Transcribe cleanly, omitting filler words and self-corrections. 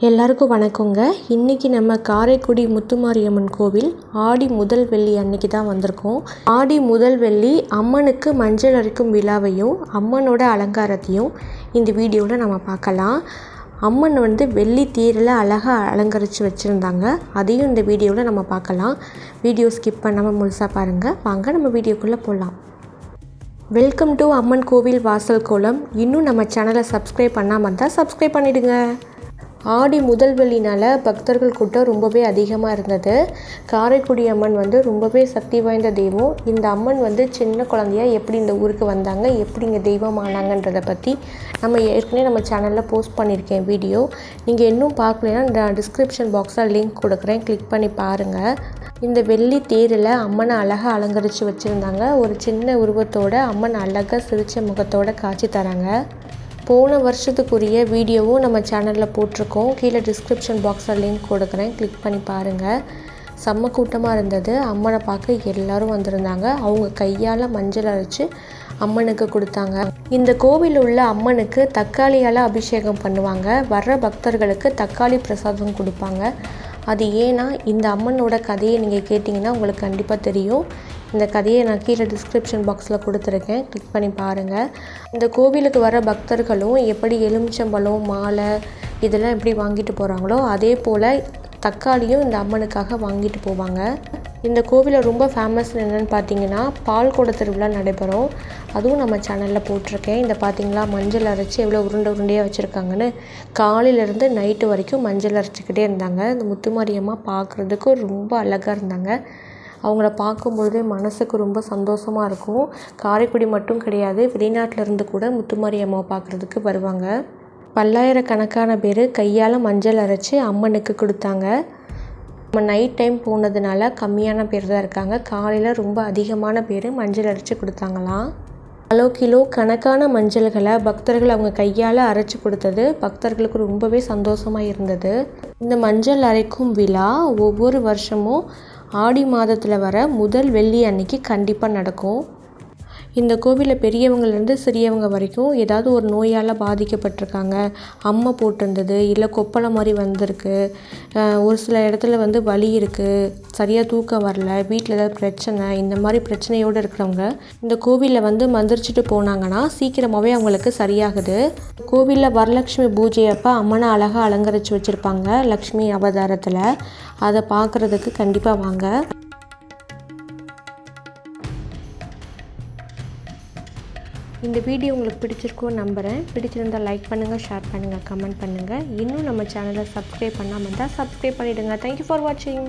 எல்லாருக்கும் வணக்கங்க. இன்றைக்கி நம்ம காரைக்குடி முத்துமாரியம்மன் கோவில் ஆடி முதல் வெள்ளி அன்னைக்கு தான் வந்திருக்கோம். ஆடி முதல் வெள்ளி அம்மனுக்கு மஞ்சள் அரைக்கும் விழாவையும் அம்மனோட அலங்காரத்தையும் இந்த வீடியோவில் நம்ம பார்க்கலாம். அம்மன் வெள்ளி தேரில் அழகாக அலங்கரித்து வச்சுருந்தாங்க. அதையும் இந்த வீடியோவில் நம்ம பார்க்கலாம். வீடியோ ஸ்கிப் பண்ணாமல் முழுசாக பாருங்கள். வாங்க நம்ம வீடியோக்குள்ளே போகலாம். வெல்கம் டு அம்மன் கோவில் வாசல் கோலம். இன்னும் நம்ம சேனலை சப்ஸ்கிரைப் பண்ணாமல் இருந்தால் சப்ஸ்கிரைப் பண்ணிவிடுங்க. ஆடி முதல் வெள்ளினால் பக்தர்கள் கூட்டம் ரொம்பவே அதிகமாக இருந்தது. காரைக்குடி அம்மன் ரொம்பவே சக்தி வாய்ந்த தெய்வம். இந்த அம்மன் சின்ன குழந்தையாக எப்படி இந்த ஊருக்கு வந்தாங்க, எப்படி இங்கே தெய்வம் ஆனாங்கன்றதை பற்றி நம்ம ஏற்கனவே நம்ம சேனலில் போஸ்ட் பண்ணியிருக்கேன் வீடியோ. நீங்கள் இன்னும் பார்க்கலன்னா நான் டிஸ்கிரிப்ஷன் பாக்ஸில் லிங்க் கொடுக்குறேன், கிளிக் பண்ணி பாருங்கள். இந்த வெள்ளி தேரில் அம்மனை அழகாக அலங்கரித்து வச்சுருந்தாங்க. ஒரு சின்ன உருவத்தோடு அம்மன் அழகாக சிரித்த முகத்தோடு காட்சி தராங்க. போன வருஷத்துக்குரிய வீடியோவும் நம்ம சேனலில் போட்டிருக்கோம். கீழே டிஸ்கிரிப்ஷன் பாக்ஸில் லிங்க் கொடுக்குறேன், கிளிக் பண்ணி பாருங்கள். செம்ம கூட்டமாக இருந்தது. அம்மனை பார்க்க எல்லோரும் வந்திருந்தாங்க. அவங்க கையால் மஞ்சள் அரைச்சி அம்மனுக்கு கொடுத்தாங்க. இந்த கோவிலில் உள்ள அம்மனுக்கு தக்காளியால் அபிஷேகம் பண்ணுவாங்க. வர்ற பக்தர்களுக்கு தக்காளி பிரசாதம் கொடுப்பாங்க. அது ஏன்னா இந்த அம்மனோட கதையை நீங்கள் கேட்டிங்கன்னா உங்களுக்கு கண்டிப்பாக தெரியும். இந்த கதையை நான் கீழே டிஸ்கிரிப்ஷன் பாக்ஸில் கொடுத்துருக்கேன், கிளிக் பண்ணி பாருங்கள். இந்த கோவிலுக்கு வர பக்தர்களும் எப்படி எலுமிச்சம்பழம், மாலை இதெல்லாம் எப்படி வாங்கிட்டு போகிறாங்களோ அதே போல் தக்காளியும் இந்த அம்மனுக்காக வாங்கிட்டு போவாங்க. இந்த கோவிலில் ரொம்ப ஃபேமஸ் என்னென்னு பார்த்தீங்கன்னா பால் குட திருவிழா நடைபெறும். அதுவும் நம்ம சேனலில் போட்டிருக்கேன். இந்த பார்த்திங்களா மஞ்சள் அரைச்சி எவ்வளோ உருண்டையாக வச்சுருக்காங்கன்னு. காலையிலேருந்து நைட்டு வரைக்கும் மஞ்சள் அரைச்சிக்கிட்டே இருந்தாங்க. இந்த முத்துமாரியம்மா பார்க்குறதுக்கு ரொம்ப அழகாக இருந்தாங்க. அவங்கள பார்க்கும்பொழுதே மனசுக்கு ரொம்ப சந்தோஷமாக இருக்கும். காரைக்குடி மட்டும் கிடையாது, வெளிநாட்டிலேருந்து கூட முத்துமாரியம்மாவை பார்க்குறதுக்கு வருவாங்க. பல்லாயிரக்கணக்கான பேர் கையால் மஞ்சள் அரைச்சி அம்மனுக்கு கொடுத்தாங்க. நம்ம நைட் டைம் போனதுனால கம்மியான பேர் தான் இருக்காங்க. காலையில் ரொம்ப அதிகமான பேர் மஞ்சள் அரைச்சி கொடுத்தாங்களாம். கிலோ கணக்கான மஞ்சள்களை பக்தர்கள் அவங்க கையால் அரைச்சி கொடுத்தது பக்தர்களுக்கு ரொம்பவே சந்தோஷமாக இருந்தது. இந்த மஞ்சள் அரைக்கும் விழா ஒவ்வொரு வருஷமும் ஆடி மாதத்தில் வர முதல் வெள்ளி அன்னைக்கு கண்டிப்பாக நடக்கும். இந்த கோவிலில் பெரியவங்கலேருந்து சிறியவங்க வரைக்கும் ஏதாவது ஒரு நோயால் பாதிக்கப்பட்டிருக்காங்க, அம்மை போட்டிருந்தது, இல்லை கொப்பளை மாதிரி வந்திருக்கு, ஒரு சில இடத்துல வலி இருக்குது, சரியாக தூக்கம் வரல, வீட்டில் ஏதாவது பிரச்சனை, இந்த மாதிரி பிரச்சனையோடு இருக்கிறவங்க இந்த கோவிலில் மந்திரிச்சிட்டு போனாங்கன்னா சீக்கிரமாகவே அவங்களுக்கு சரியாகுது. கோவிலில் வரலட்சுமி பூஜை அப்போ அம்மனை அழகாக அலங்கரித்து வச்சுருப்பாங்க லக்ஷ்மி அவதாரத்தில். அதை பார்க்குறதுக்கு கண்டிப்பாக வாங்க. இந்த வீடியோ உங்களுக்கு பிடிச்சிருக்கும்னு நம்புகிறேன். பிடிச்சிருந்தால் லைக் பண்ணுங்கள், ஷேர் பண்ணுங்கள், கமெண்ட் பண்ணுங்கள். இன்னும் நம்ம சேனலை சப்ஸ்கிரைப் பண்ணாமல் இருந்தால் சப்ஸ்கிரைப் பண்ணிவிடுங்க. தேங்க்யூ ஃபார் வாட்சிங்.